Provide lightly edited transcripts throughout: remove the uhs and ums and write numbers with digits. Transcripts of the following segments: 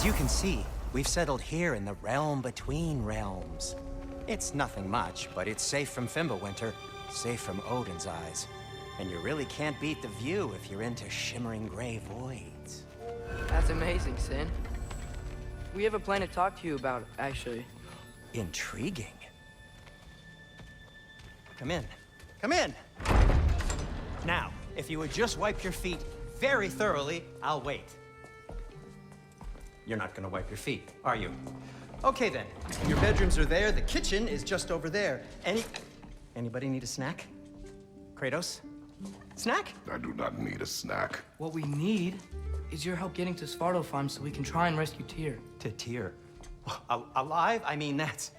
As you can see, we've settled here in the realm between realms. It's nothing much, but it's safe from Fimbulwinter, safe from Odin's eyes. And you really can't beat the view if you're into shimmering gray voids. That's amazing, Sin. We have a plan to talk to you about, actually. Intriguing. Come in. Come in! Now, if you would just wipe your feet very thoroughly, I'll wait. You're not gonna wipe your feet, are you? Okay then. Your bedrooms are there, the kitchen is just over there. Anybody need a snack? Kratos? Snack? I do not need a snack. What we need is your help getting to Svartalfheim so we can try and rescue Tyr. To Tyr? Alive? I mean, that's...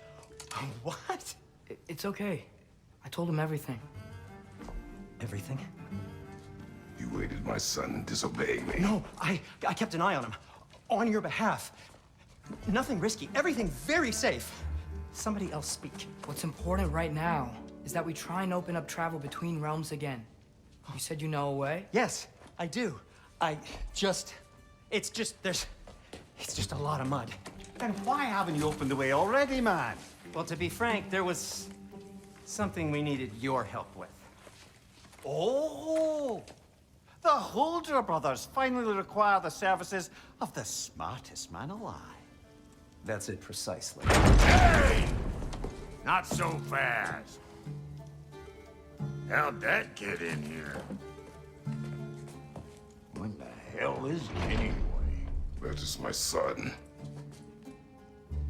What? It's okay. I told him everything. Everything? You aided my son in disobeying me. No, I kept an eye on him. On your behalf. Nothing risky. Everything very safe. Somebody else speak. What's important right now is that we try and open up travel between realms again. You said you know a way? Yes, I do. It's just a lot of mud. Then why haven't you opened the way already, man? Well, to be frank, there was something we needed your help with. Oh! The Holder brothers finally require the services of the smartest man alive. That's it precisely. Hey! Not so fast. How'd that get in here? What the hell is it anyway? That is my son.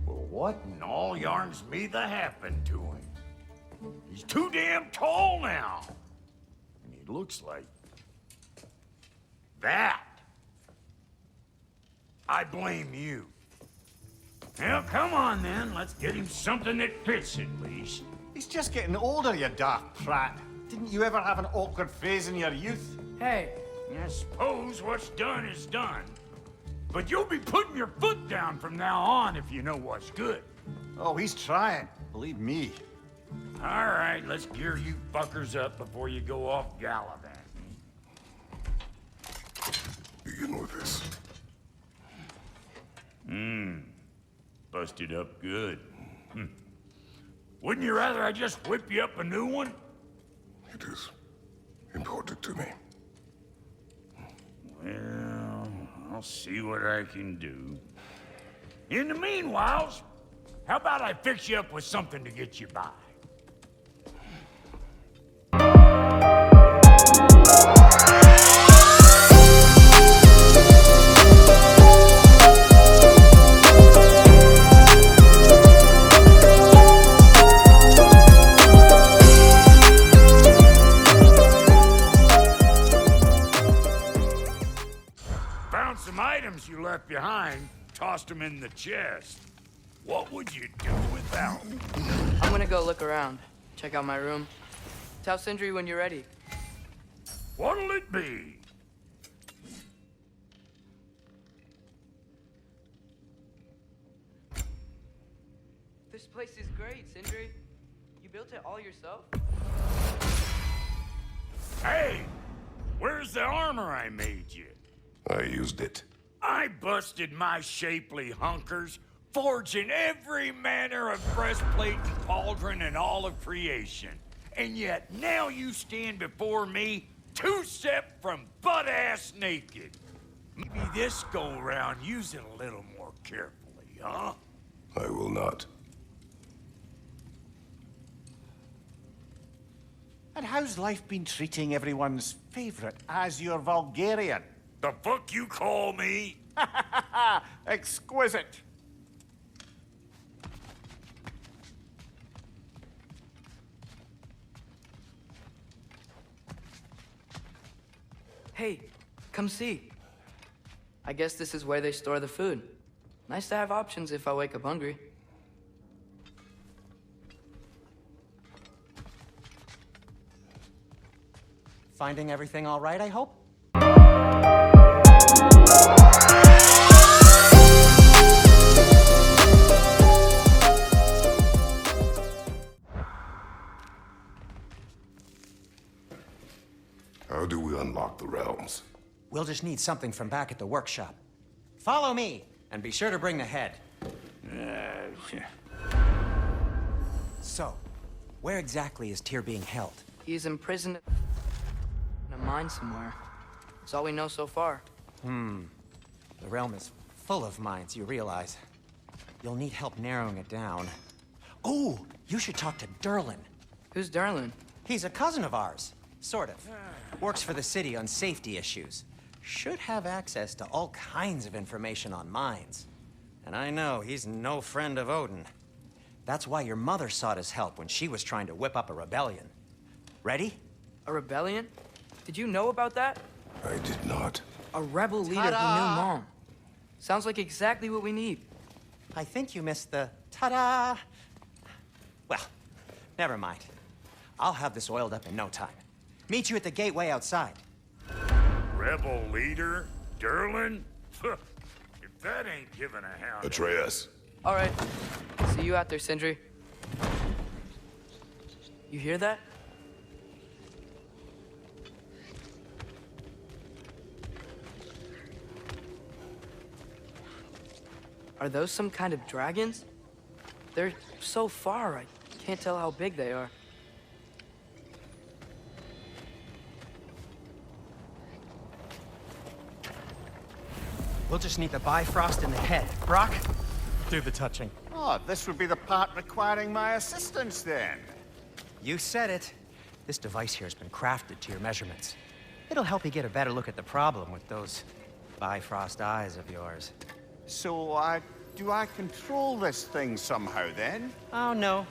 Well, what in all yarns me that happened to him? He's too damn tall now. And he looks like... that. I blame you. Well, come on then. Let's get him something that fits at least. He's just getting older, you daft prat. Didn't you ever have an awkward phase in your youth? Hey, I suppose what's done is done. But you'll be putting your foot down from now on if you know what's good. Oh, he's trying. Believe me. All right, let's gear you fuckers up before you go off gallivanting. Begin with this. Busted up good. Wouldn't you rather I just whip you up a new one? It is important to me. Well, I'll see what I can do. In the meanwhile, how about I fix you up with something to get you by? You left behind, tossed them in the chest. What would you do without them? I'm gonna go look around. Check out my room. Tell Sindri when you're ready. What'll it be? This place is great, Sindri. You built it all yourself? Hey! Where's the armor I made you? I used it. I busted my shapely hunkers, forging every manner of breastplate and pauldron in all of creation. And yet now you stand before me, two-step from butt-ass naked. Maybe this go-round use it a little more carefully, huh? I will not. And how's life been treating everyone's favorite Azure Vulgarian? The fuck you call me? Exquisite. Hey, come see. I guess this is where they store the food. Nice to have options if I wake up hungry. Finding everything all right, I hope? How do we unlock the realms? We'll just need something from back at the workshop. Follow me, And be sure to bring the head. So, where exactly is Tyr being held? He's imprisoned in a mine somewhere. That's all we know so far. The realm is full of mines, you realize. You'll need help narrowing it down. Oh, you should talk to Durlin. Who's Darlin? He's a cousin of ours, sort of. Works for the city on safety issues. Should have access to all kinds of information on mines. And I know he's no friend of Odin. That's why your mother sought his help when she was trying to whip up a rebellion. Ready? A rebellion? Did you know about that? I did not. A rebel leader who knew Mom. Sounds like exactly what we need. I think you missed the ta-da. Well, never mind. I'll have this oiled up in no time. Meet you at the gateway outside. Rebel leader? Durlin? If that ain't giving a hound... Atreus. All right. See you out there, Sindri. You hear that? Are those some kind of dragons? They're so far, I can't tell how big they are. We'll just need the Bifrost in the head. Brock, do the touching. Oh, this would be the part requiring my assistance then. You said it. This device here has been crafted to your measurements. It'll help you get a better look at the problem with those Bifrost eyes of yours. So, do I control this thing somehow then? Oh, no.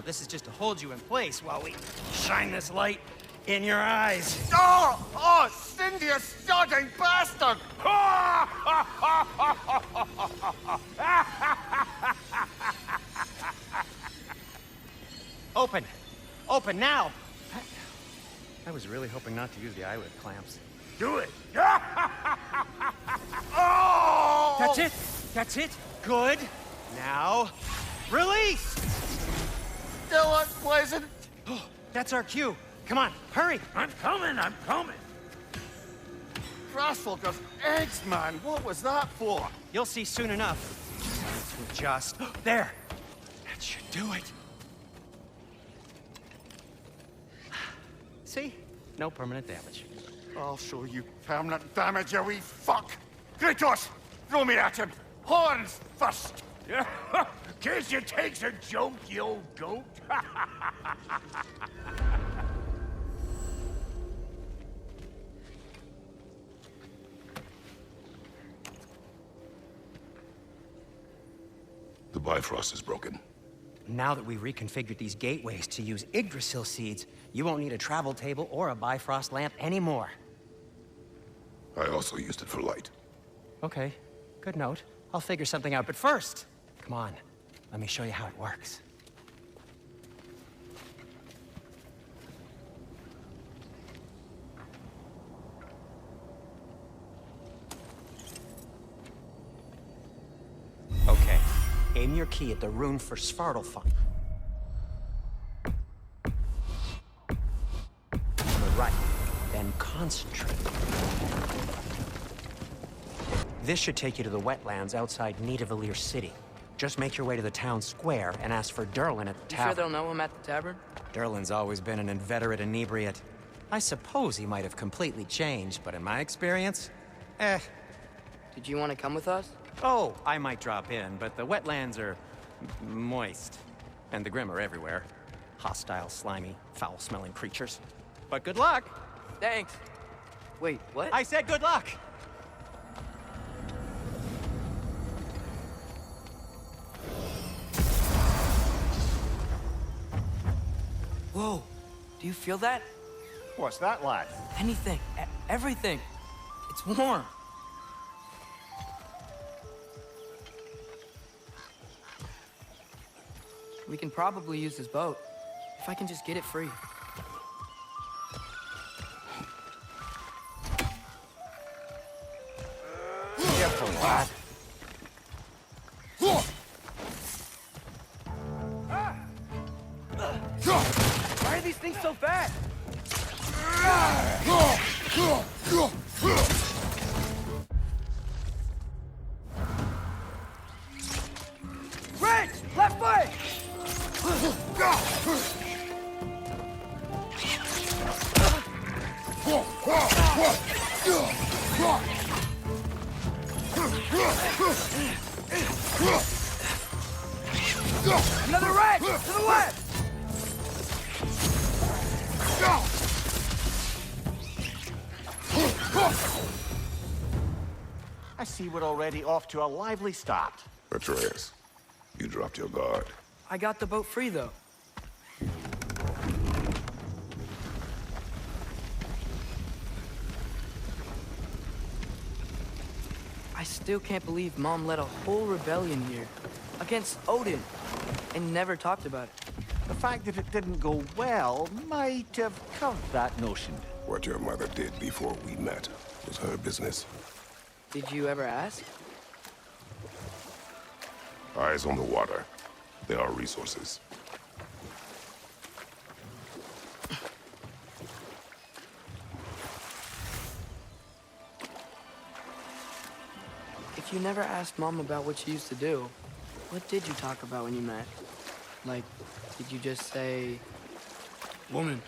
This is just to hold you in place while we shine this light in your eyes. Oh, Cindy, you sodding bastard! Open! Open now! I was really hoping not to use the eyelid clamps. Do it! Oh! That's it! That's it! Good! Now, release! Still unpleasant. That's our cue. Come on, hurry! I'm coming! Kratos, eggs, man. What was that for? You'll see soon enough. To just... There! That should do it. See? No permanent damage. I'll show you permanent damage, you wee fuck. Kratos, throw me at him. Horns first. Guess you takes a joke, you old goat. The Bifrost is broken. Now that we've reconfigured these gateways to use Yggdrasil seeds, you won't need a travel table or a Bifrost lamp anymore. I also used it for light. Okay, good note. I'll figure something out, but first, come on, let me show you how it works. Okay, aim your key at the rune for Svartalfheim. On the right, then concentrate. This should take you to the wetlands outside Nidavellir city. Just make your way to the town square and ask for Durlin at the You sure tavern. they'll know him at the tavern? Durlin's always been an inveterate inebriate. I suppose he might have completely changed, but in my experience, Did you want to come with us? Oh, I might drop in, but the wetlands are moist. And the Grim are everywhere. Hostile, slimy, foul-smelling creatures. But good luck! Thanks. Wait, what? I said good luck! Whoa, do you feel that? What's that, lad? Anything, everything. It's warm. We can probably use this boat, if I can just get it free. Careful, lad. Why are these things so fast? Another rat! To the left! I see we're already off to a lively start. Atreus, you dropped your guard. I got the boat free, though. I still can't believe Mom led a whole rebellion here. Against Odin. And never talked about it. The fact that it didn't go well might have curved that notion. What your mother did before we met was her business. Did you ever ask? Eyes on the water. There are resources. If you never asked Mom about what she used to do, what did you talk about when you met? Like, did you just say, "Woman,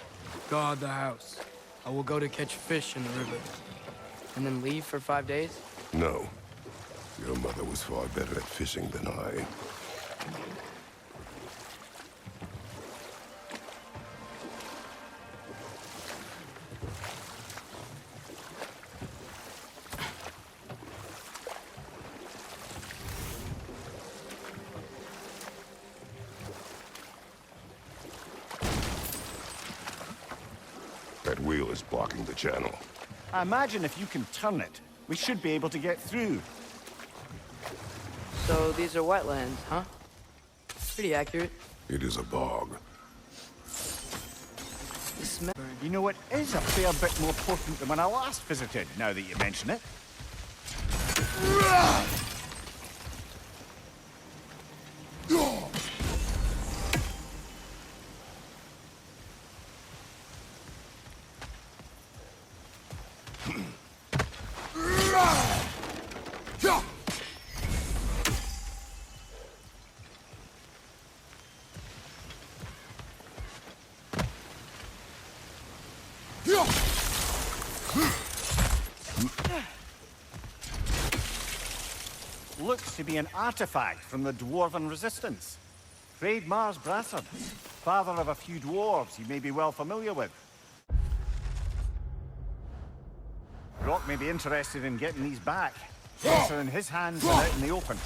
guard the house. I will go to catch fish in the river." And then leave for 5 days? No. Your mother was far better at fishing than I. That wheel is blocking the channel. I imagine if you can turn it, we should be able to get through. So these are wetlands, huh? Pretty accurate. It is a bog. The smell. You know, it is a fair bit more potent than when I last visited, now that you mention it. Looks to be an artifact from the Dwarven Resistance. Trade Mars Brassard, father of a few dwarves you may be well familiar with. Rock may be interested in getting these back. Better in his hands than out in the open.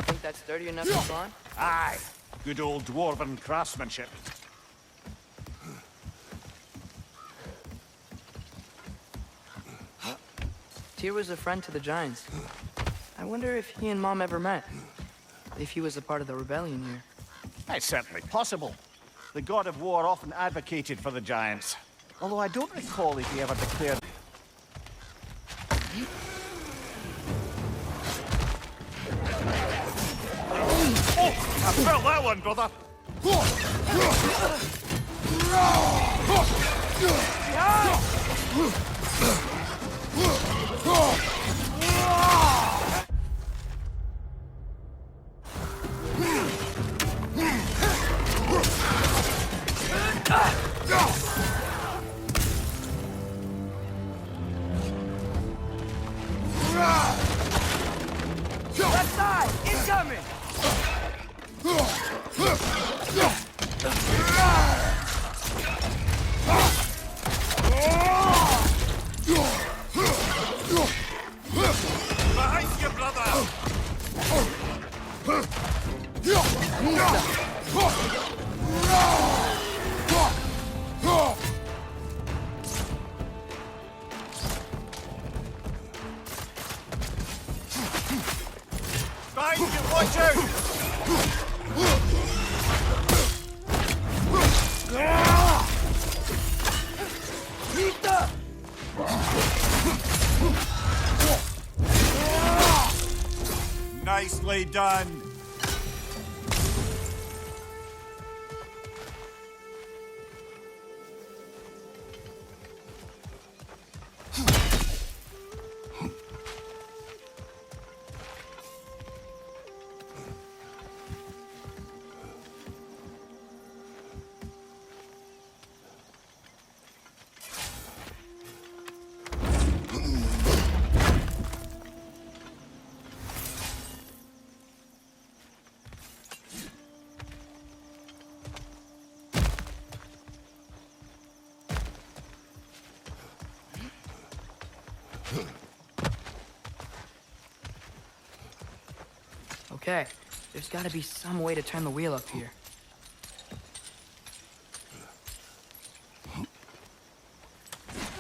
Think that's sturdy enough to climb? Aye, good old Dwarven craftsmanship. Tyr was a friend to the Giants. I wonder if he and Mom ever met. If he was a part of the rebellion here. It's certainly possible. The god of war often advocated for the Giants. Although I don't recall if he ever declared... Oh! I felt that one, brother! Left side! Incoming! Behind you, brother! Behind you, watch out! Nicely done. Okay, there's gotta be some way to turn the wheel up here.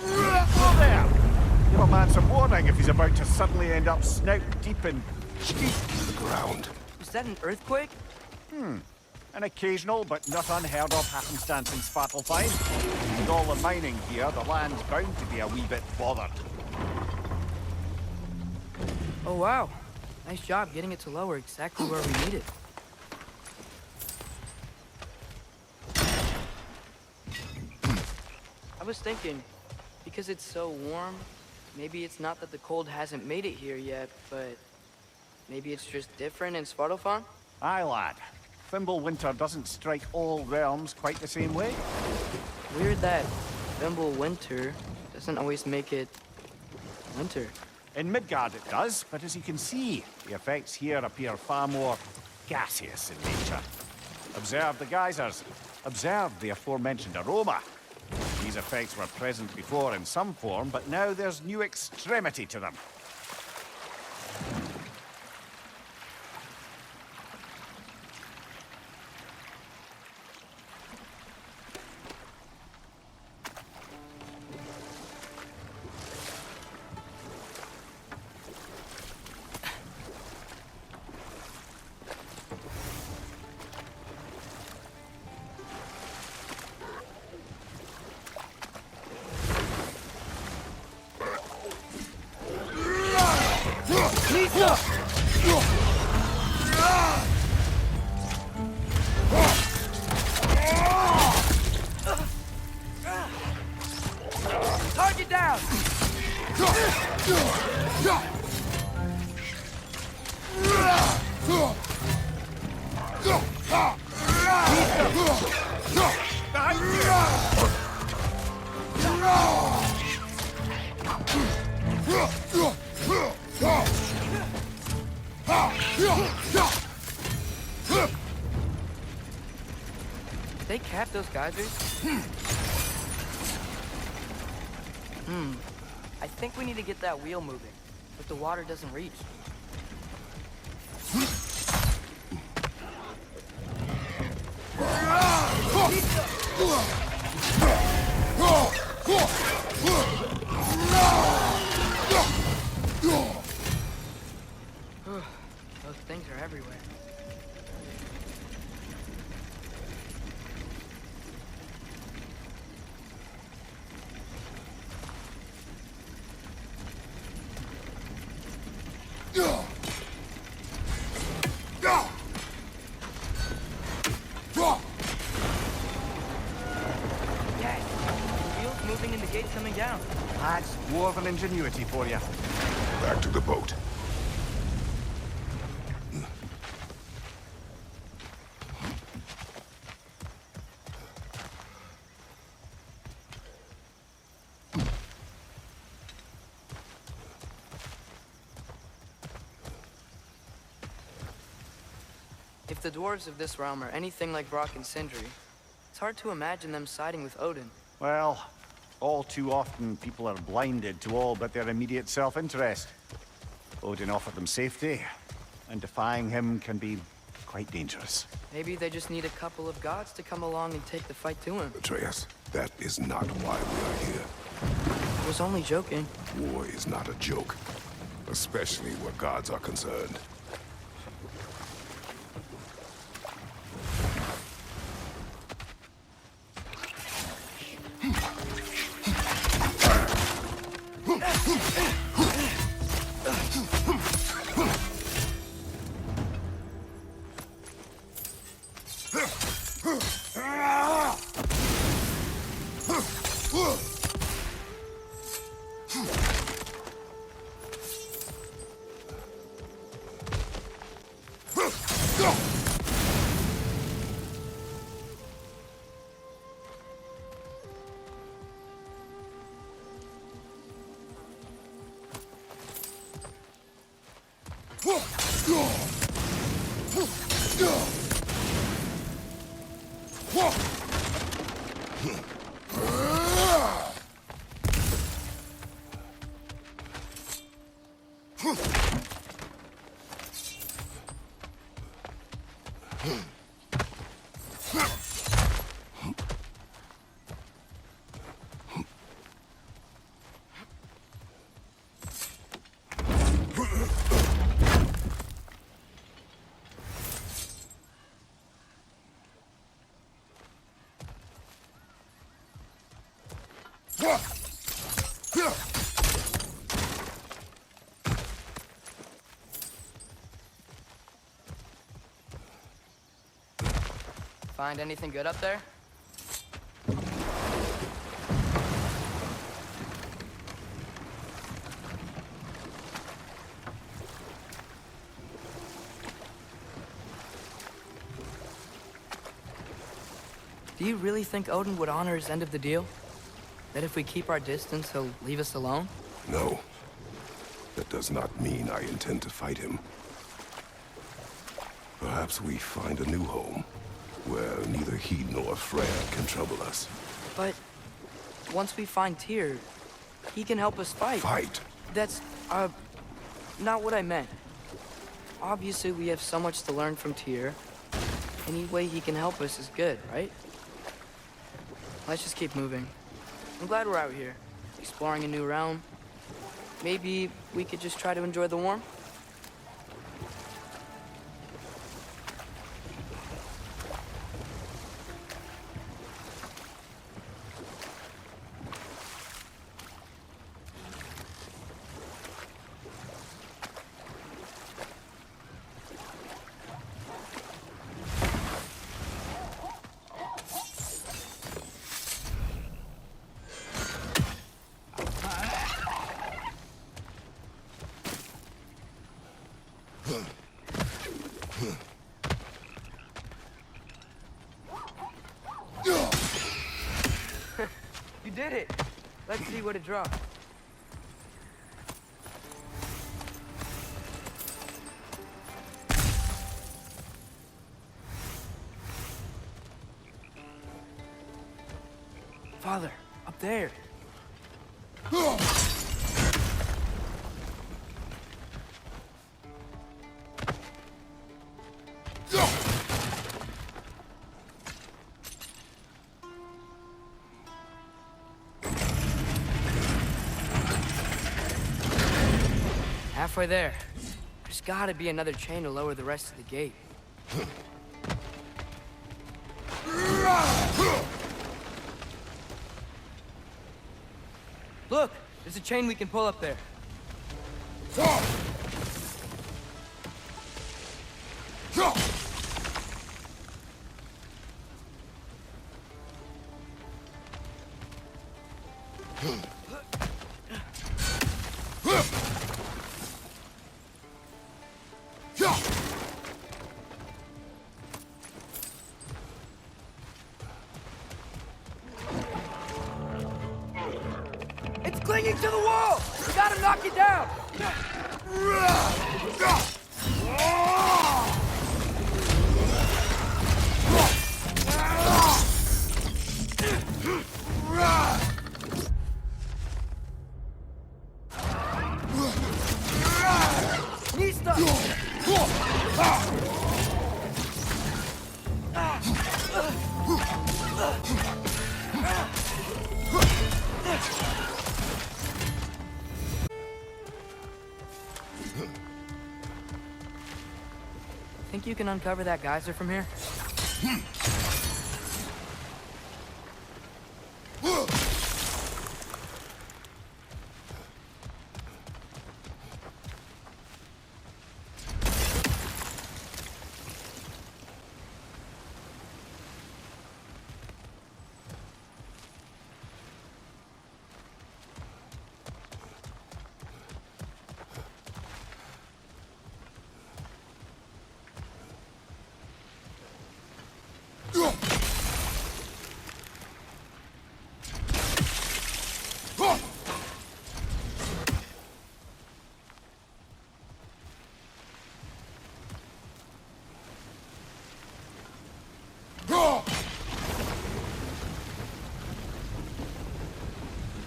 Oh, there! Give a man some warning if he's about to suddenly end up snout deep in cheek. The ground. Was that an earthquake? An occasional but not unheard of happenstance in Svartalfheim. With all the mining here, the land's bound to be a wee bit bothered. Oh wow, nice job getting it to lower exactly where we need it. I was thinking, because it's so warm, maybe it's not that the cold hasn't made it here yet, but maybe it's just different in Svartalfheim? Aye, lad. Fimbulwinter doesn't strike all realms quite the same way. Weird that Fimbulwinter doesn't always make it winter. In Midgard it does, but as you can see, the effects here appear far more gaseous in nature. Observe the geysers. Observe the aforementioned aroma. These effects were present before in some form, but now there's new extremity to them. Target down! Did they cap those geysers? I think we need to get that wheel moving, but the water doesn't reach. Those things are everywhere. Coming down. That's dwarven ingenuity for you. Back to the boat. If the dwarves of this realm are anything like Brock and Sindri, it's hard to imagine them siding with Odin. Well, all too often people are blinded to all but their immediate self-interest. Odin offered them safety, and defying him can be quite dangerous. Maybe they just need a couple of gods to come along and take the fight to him. Atreus, that is not why we are here. I was only joking. War is not a joke, especially where gods are concerned. Find anything good up there? Do you really think Odin would honor his end of the deal? That if we keep our distance, he'll leave us alone? No. That does not mean I intend to fight him. Perhaps we find a new home, where neither he nor Freya can trouble us. But once we find Tyr, he can help us fight. Fight? That's, not what I meant. Obviously, we have so much to learn from Tyr. Any way he can help us is good, right? Let's just keep moving. I'm glad we're out here, exploring a new realm. Maybe we could just try to enjoy the warmth? You did it! Let's see what it draws. Father, up there. Halfway there. There's gotta be another chain to lower the rest of the gate. Look! There's a chain we can pull up there. It's clinging to the wall! We gotta knock it down! Think you can uncover that geyser from here?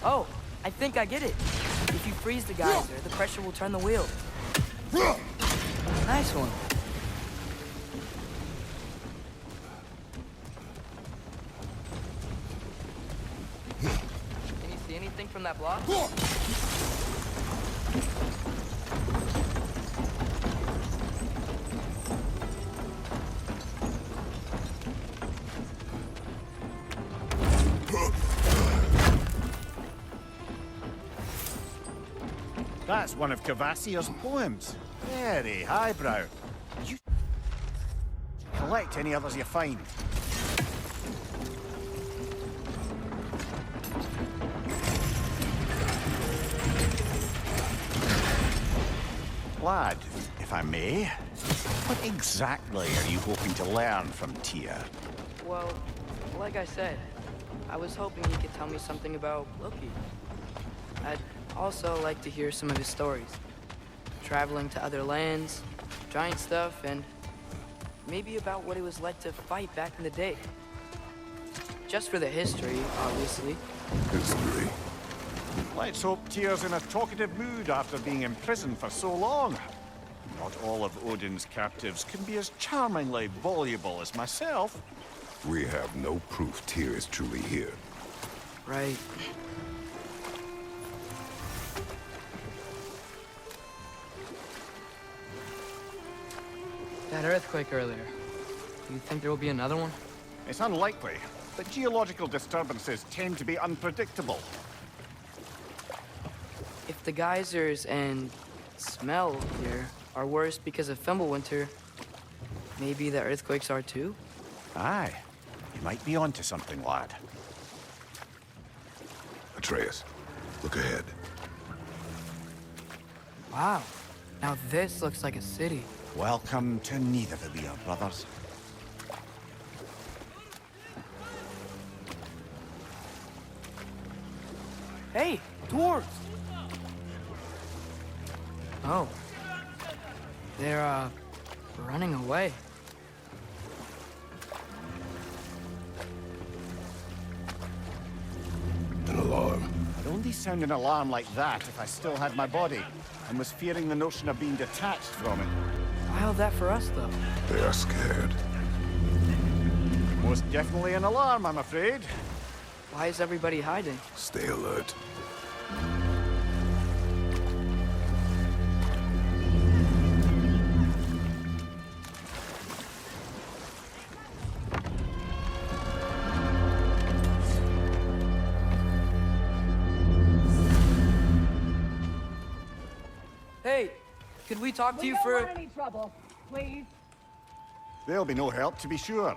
Oh, I think I get it. If you freeze the geyser, the pressure will turn the wheel. Nice one. Can you see anything from that block? That's one of Kvasir's poems. Very highbrow. You collect any others you find. Lad, if I may, what exactly are you hoping to learn from Tyr? Well, like I said, I was hoping you could tell me something about Loki. I'd also like to hear some of his stories. Traveling to other lands, giant stuff, and maybe about what it was like to fight back in the day. Just for the history, obviously. History. Let's hope Tyr's in a talkative mood after being imprisoned for so long. Not all of Odin's captives can be as charmingly voluble as myself. We have no proof Tyr is truly here. Right. That earthquake earlier. Do you think there will be another one? It's unlikely, but geological disturbances tend to be unpredictable. If the geysers and smell here are worse because of Fimbulwinter, maybe the earthquakes are too? Aye, you might be onto something, lad. Atreus, look ahead. Wow. Now this looks like a city. Welcome to Nidavellir, brothers. Hey, dwarves! Oh. They're, running away. An alarm. I'd only sound an alarm like that if I still had my body, and was fearing the notion of being detached from it. Wild that for us, though. They are scared. Most definitely an alarm, I'm afraid. Why is everybody hiding? Stay alert. Hey, could we talk to you for... We don't want any trouble, please. There'll be no help, to be sure.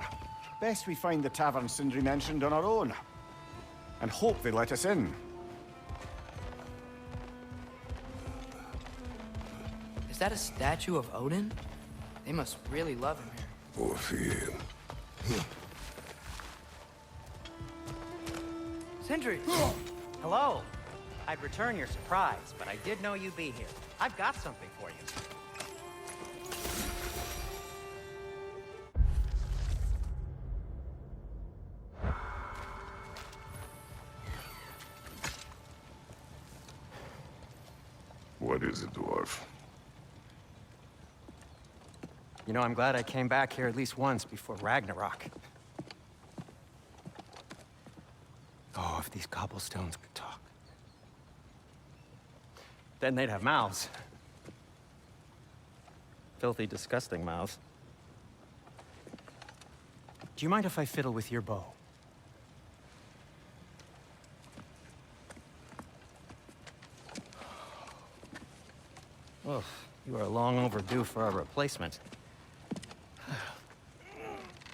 Best we find the tavern Sindri mentioned on our own. And hope they let us in. Is that a statue of Odin? They must really love him here. Or fear. Sindri! Hello. I'd return your surprise, but I did know you'd be here. I've got something for you. What is it, dwarf? You know, I'm glad I came back here at least once before Ragnarok. Oh, if these cobblestones could talk. Then they'd have mouths. Filthy, disgusting mouths. Do you mind if I fiddle with your bow? Oh, you are long overdue for a replacement.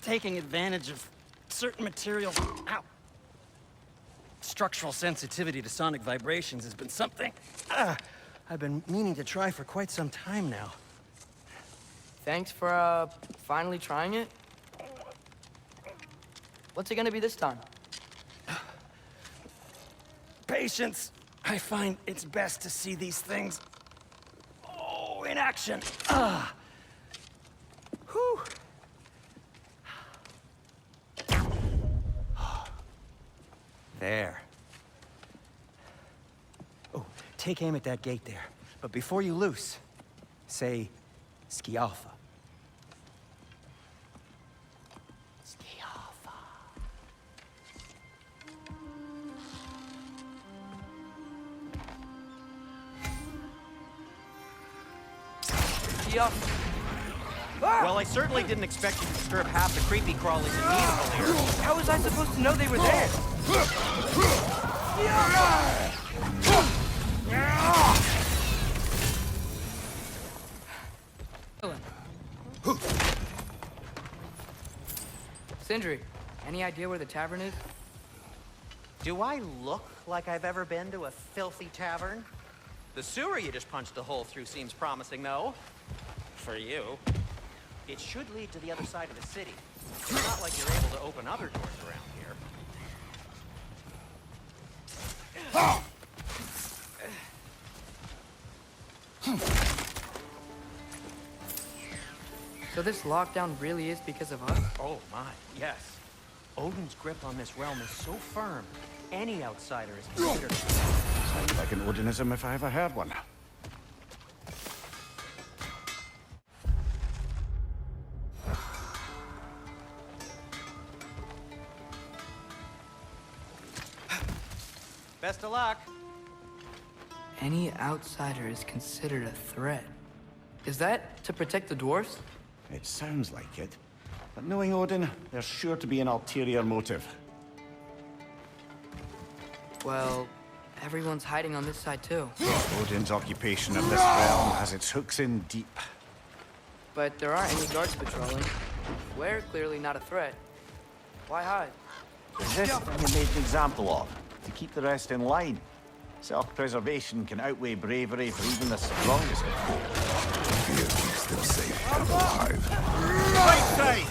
Taking advantage of certain materials. Ow! Structural sensitivity to sonic vibrations has been something I've been meaning to try for quite some time now. Thanks for, finally trying it. What's it gonna be this time? Patience. I find it's best to see these things, in action. Whew. There. Oh, take aim at that gate there. But before you loose, say, Skialfa. Skialfa. Yup. Well, I certainly didn't expect you to disturb half the creepy crawlies in Nidavellir. How was I supposed to know they were there? Sindri, any idea where the tavern is? Do I look like I've ever been to a filthy tavern? The sewer you just punched a hole through seems promising, though. For you. It should lead to the other side of the city. It's not like you're able to open other doors around here. So this lockdown really is because of us? Oh my, yes. Odin's grip on this realm is so firm, any outsider is considered. Sounds like an Odinism if I ever heard one. Best of luck. Any outsider is considered a threat. Is that to protect the dwarves? It sounds like it. But knowing Odin, there's sure to be an ulterior motive. Well, everyone's hiding on this side too. Odin's occupation of this realm has its hooks in deep. But there aren't any guards patrolling. We're clearly not a threat. Why hide? Is this thing you made an example of? To keep the rest in line? Self-preservation can outweigh bravery for even the strongest of foes. Fear keeps them safe and alive. Right side!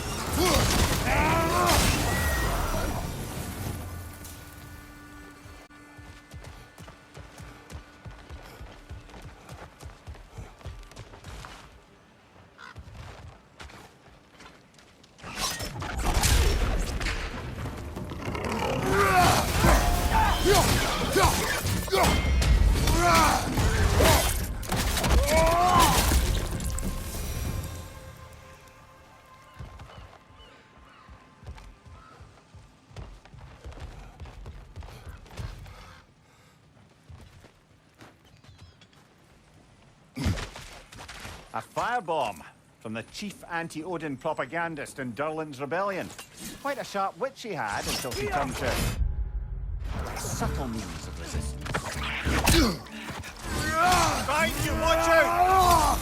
A firebomb from the chief anti-Odin propagandist in Durlin's rebellion. Quite a sharp wit she had until she turned to subtle means of resistance. Behind you, watch out!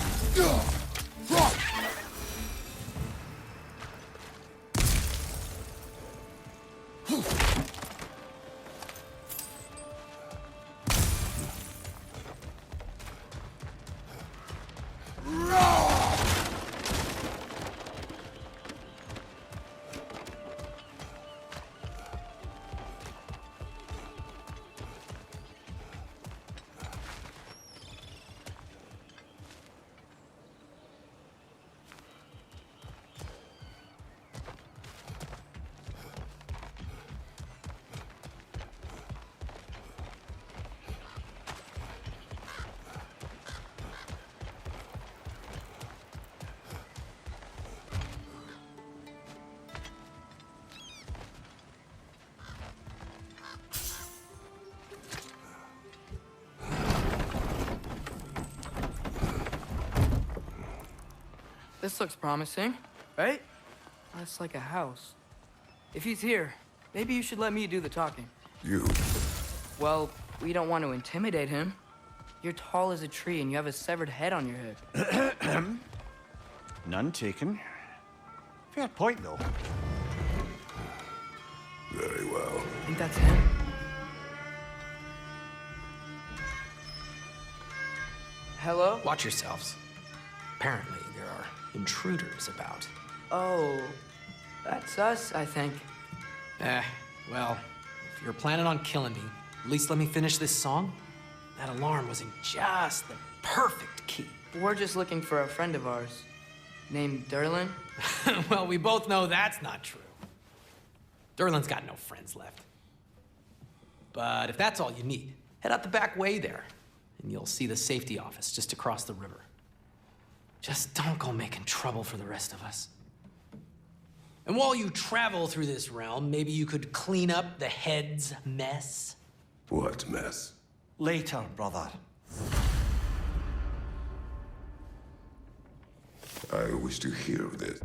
This looks promising, right? That's like a house. If he's here, maybe you should let me do the talking. You. Well, we don't want to intimidate him. You're tall as a tree and you have a severed head on your head. None taken. Fair point, though. Very well. I think that's him. Hello? Watch yourselves. Apparently, there are intruders about. Oh, that's us, I think. Well, if you're planning on killing me, at least let me finish this song. That alarm was in just the perfect key. We're just looking for a friend of ours named Durlin. Well, we both know that's not true. Durlin's got no friends left. But if that's all you need, head out the back way there, and you'll see the safety office just across the river. Just don't go making trouble for the rest of us. And while you travel through this realm, maybe you could clean up the head's mess. What mess? Later, brother. I wish to hear of this.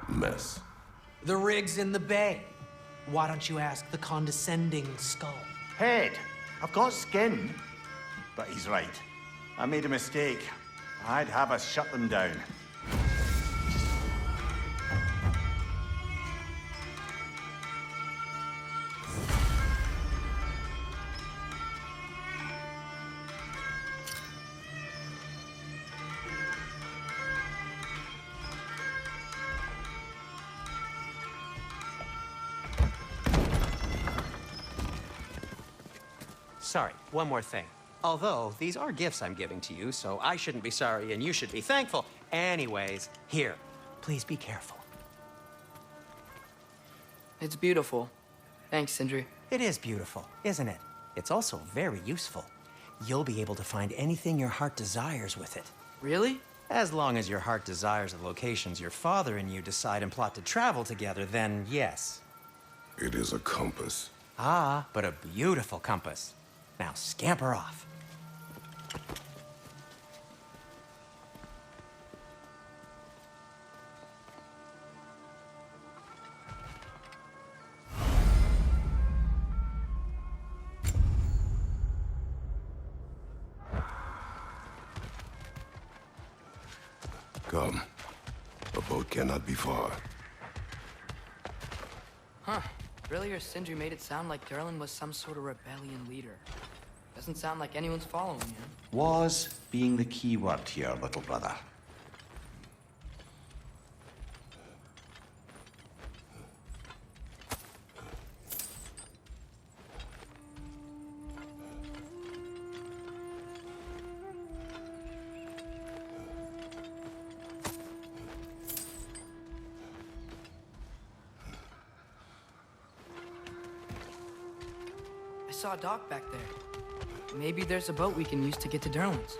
Mess. The rig's in the bay. Why don't you ask the condescending skull? Head, I've got skin. But he's right. I made a mistake. I'd have us shut them down. sorry, one more thing. Although, these are gifts I'm giving to you, so I shouldn't be sorry and you should be thankful. Anyways, here, please be careful. It's beautiful. Thanks, Sindri. It is beautiful, isn't it? It's also very useful. You'll be able to find anything your heart desires with it. Really? As long as your heart desires the locations your father and you decide and plot to travel together, then yes. It is a compass. Ah, but a beautiful compass. Now scamper off. Come. A boat cannot be far. Huh. Earlier, Sindri made it sound like Durlin was some sort of rebellion leader. Doesn't sound like anyone's following him. Was being the key word here, little brother. I saw a dock back there. Maybe there's a boat we can use to get to Durlin's.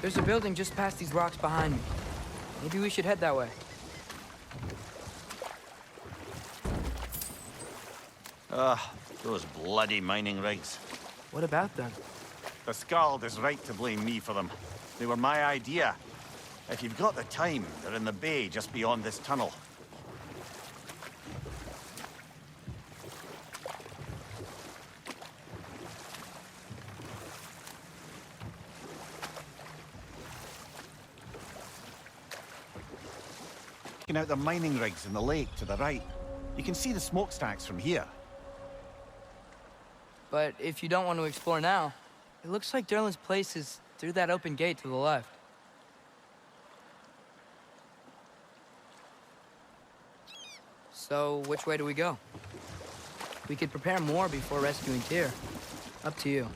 There's a building just past these rocks behind me. Maybe we should head that way. Those bloody mining rigs. What about them? The Skald is right to blame me for them. They were my idea. If you've got the time, they're in the bay just beyond this tunnel. Checking out the mining rigs in the lake to the right. You can see the smokestacks from here. But if you don't want to explore now, it looks like Durlin's place is through that open gate to the left. So, which way do we go? We could prepare more before rescuing Tyr. Up to you.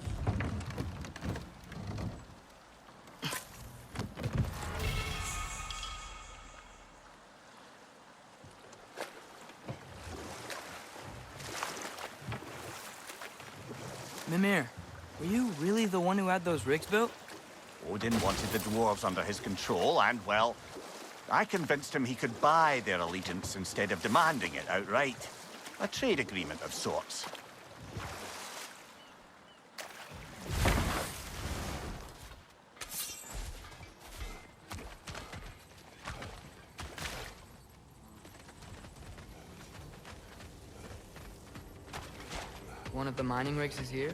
Mimir, were you really the one who had those rigs built? Odin wanted the dwarves under his control, and, well, I convinced him he could buy their allegiance instead of demanding it outright. A trade agreement of sorts. One of the mining rigs is here?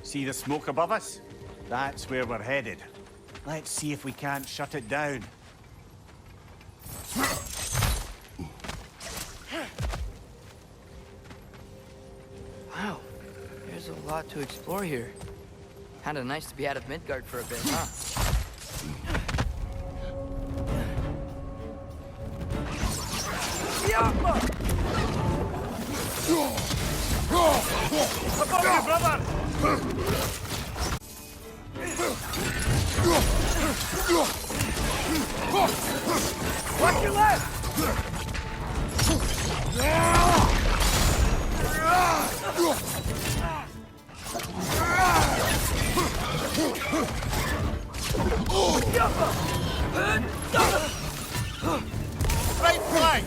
See the smoke above us? That's where we're headed. Let's see if we can't shut it down. Wow, there's a lot to explore here. Kinda nice to be out of Midgard for a bit, huh? Above you, brother! Watch your left! Right flank!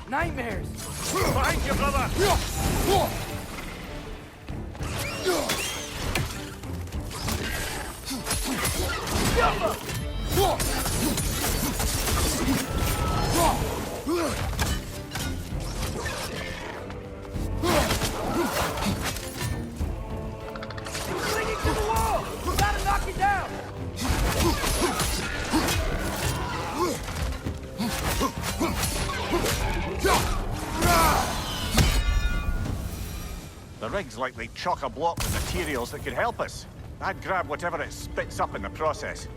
Nightmares! Behind you, brother! The rig's likely chock-a-block with materials that could help us. I'd grab whatever it spits up in the process.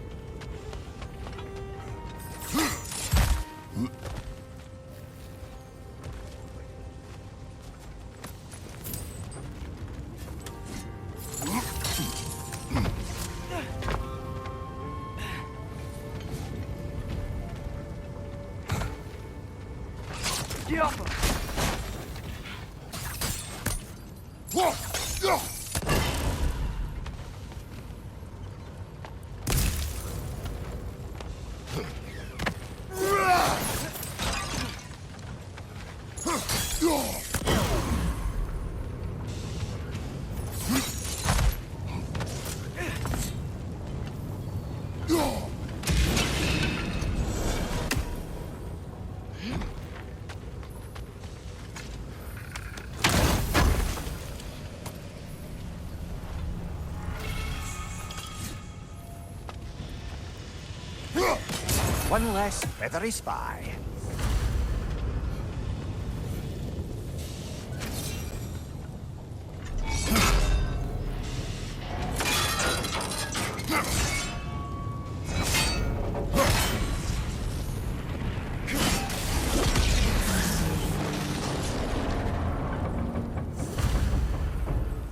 One less feathery spy.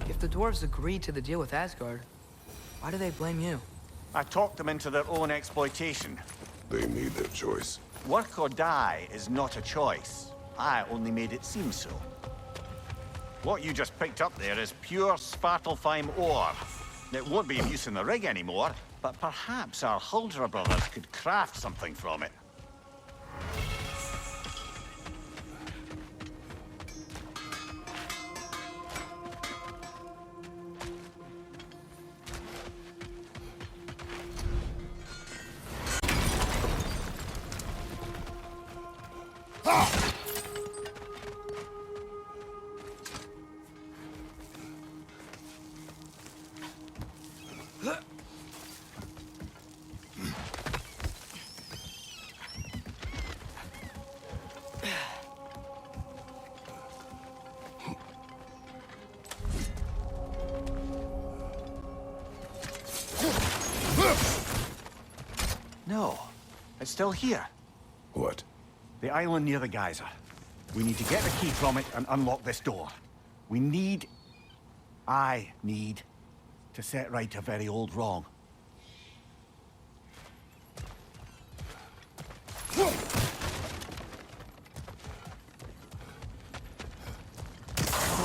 If the dwarves agreed to the deal with Asgard, why do they blame you? I talked them into their own exploitation. They made their choice. Work or die is not a choice. I only made it seem so. What you just picked up there is pure Svartalfheim ore. It won't be of use in the rig anymore, but perhaps our Huldra brothers could craft something from it. No, it's still here. What? The island near the geyser. We need to get the key from it and unlock this door. I need to set right a very old wrong.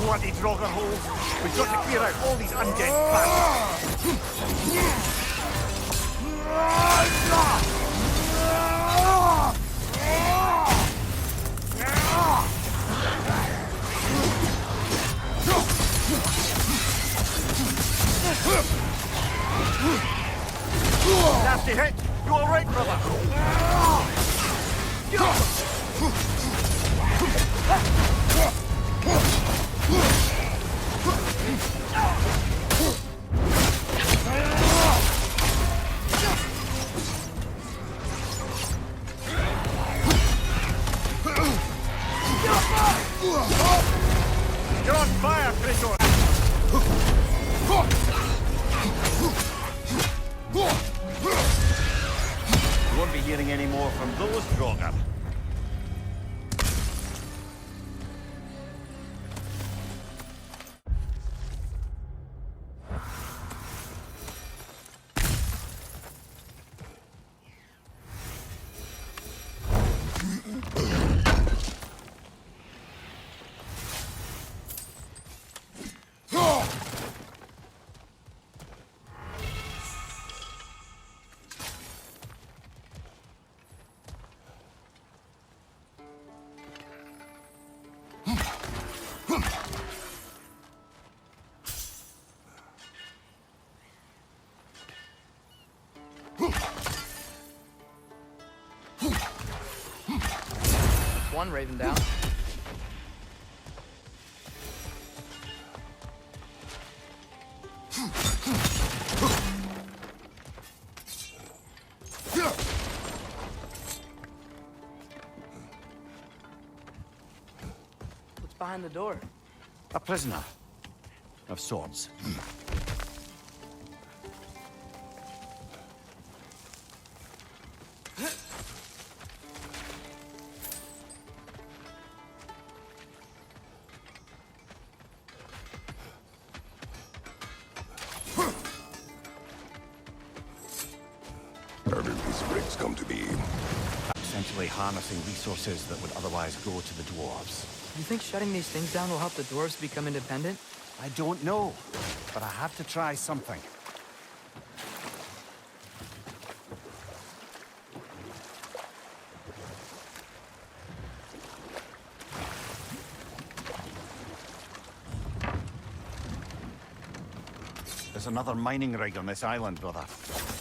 Bloody Draugr holes! We've got to clear out all these undead bastards! Nasty hit! You all right, brother? You're on fire, Kratos! You won't be hearing any more from those Draugr. One Raven down. What's behind the door? A prisoner. of swords. How did these bricks come to be? Essentially harnessing resources that would otherwise go to the dwarves. You think shutting these things down will help the dwarves become independent? I don't know, but I have to try something. There's another mining rig on this island, brother.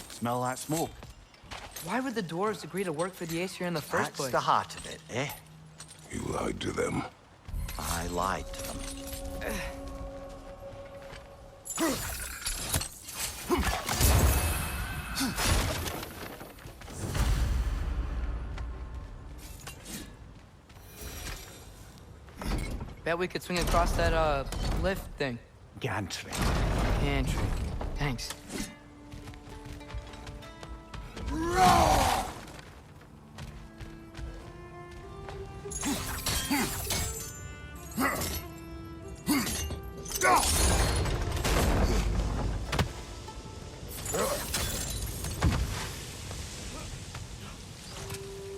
Smell that smoke? Why would the dwarves agree to work for the Aesir in the first That's place? the heart of it, eh? You lied to them. I lied to them. Bet we could swing across that, lift thing. Gantry. Pantry. Thanks.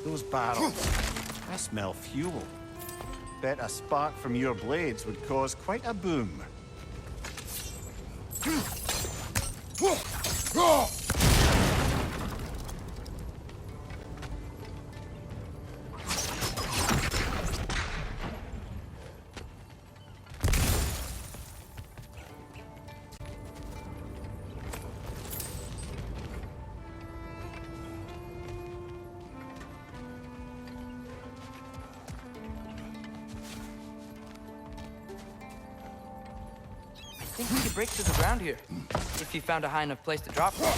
Those barrels. I smell fuel. Bet a spark from your blades would cause quite a boom. I think we could break through the ground here. If you found a high enough place to drop from.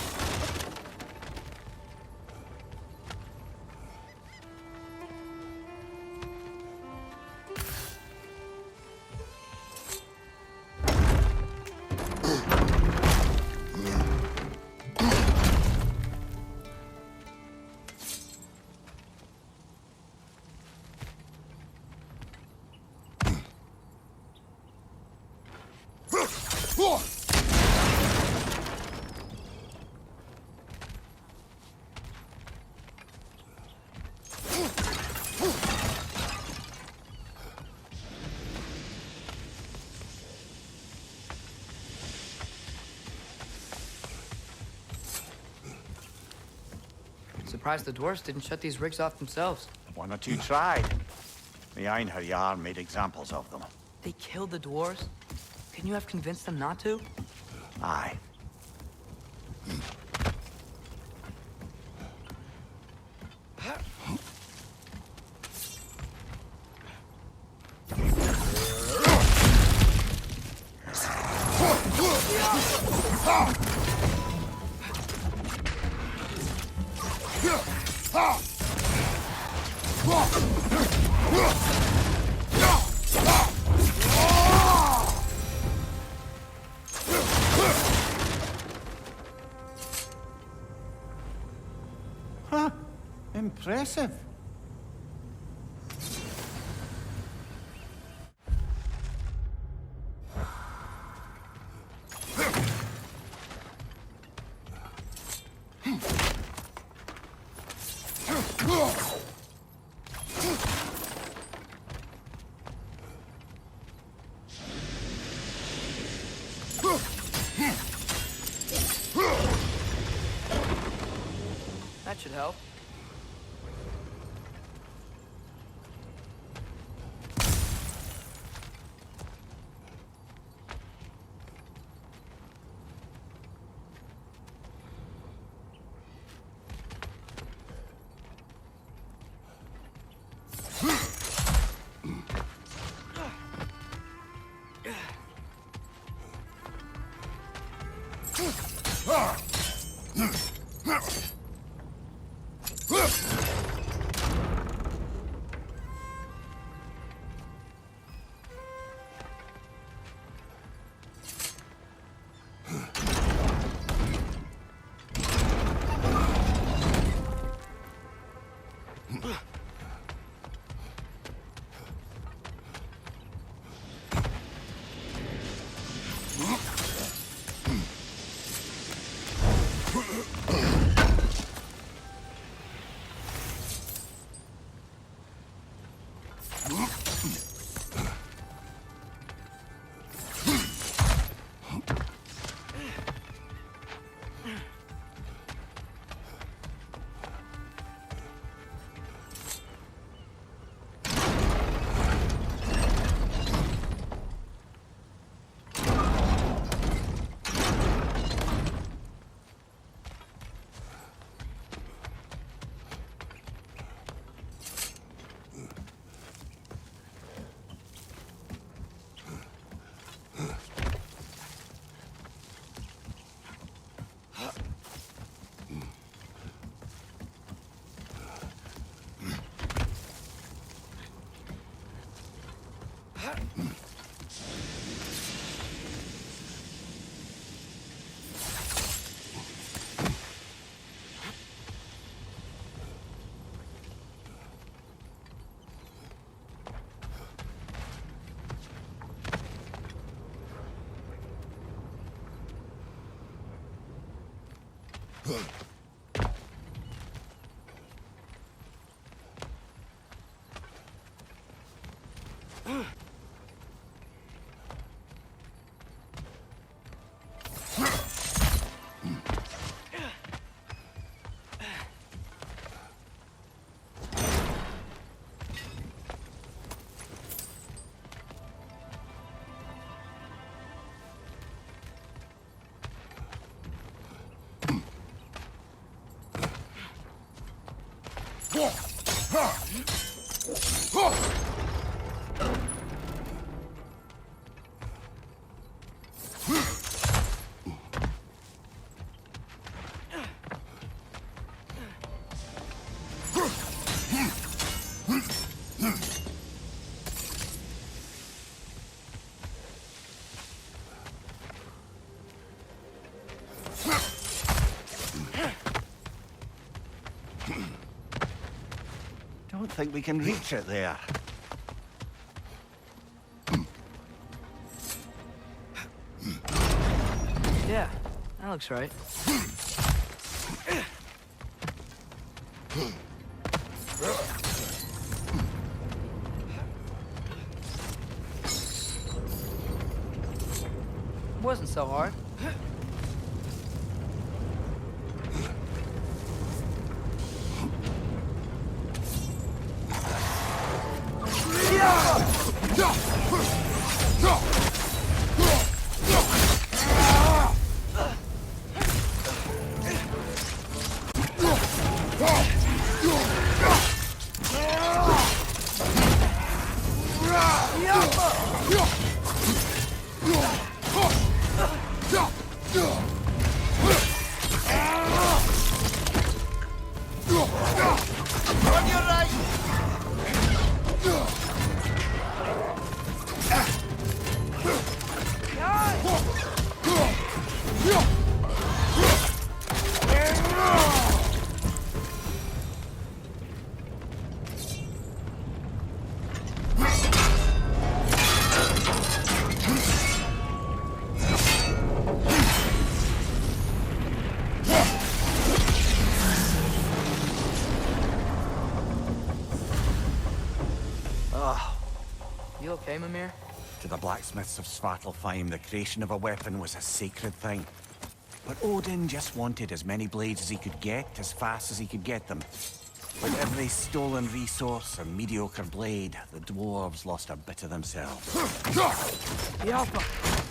Surprised the dwarves didn't shut these rigs off themselves. One or two tried. The Einherjar made examples of them. They killed the dwarves? Couldn't you have convinced them not to? Aye. Huh. Impressive. That should help. Don't think we can reach it there. Yeah, that looks right. Wasn't so hard. You okay, Mimir? To the blacksmiths of Svartalfheim, the creation of a weapon was a sacred thing. But Odin just wanted as many blades as he could get, as fast as he could get them. With every stolen resource and mediocre blade, the dwarves lost a bit of themselves. The Alpha!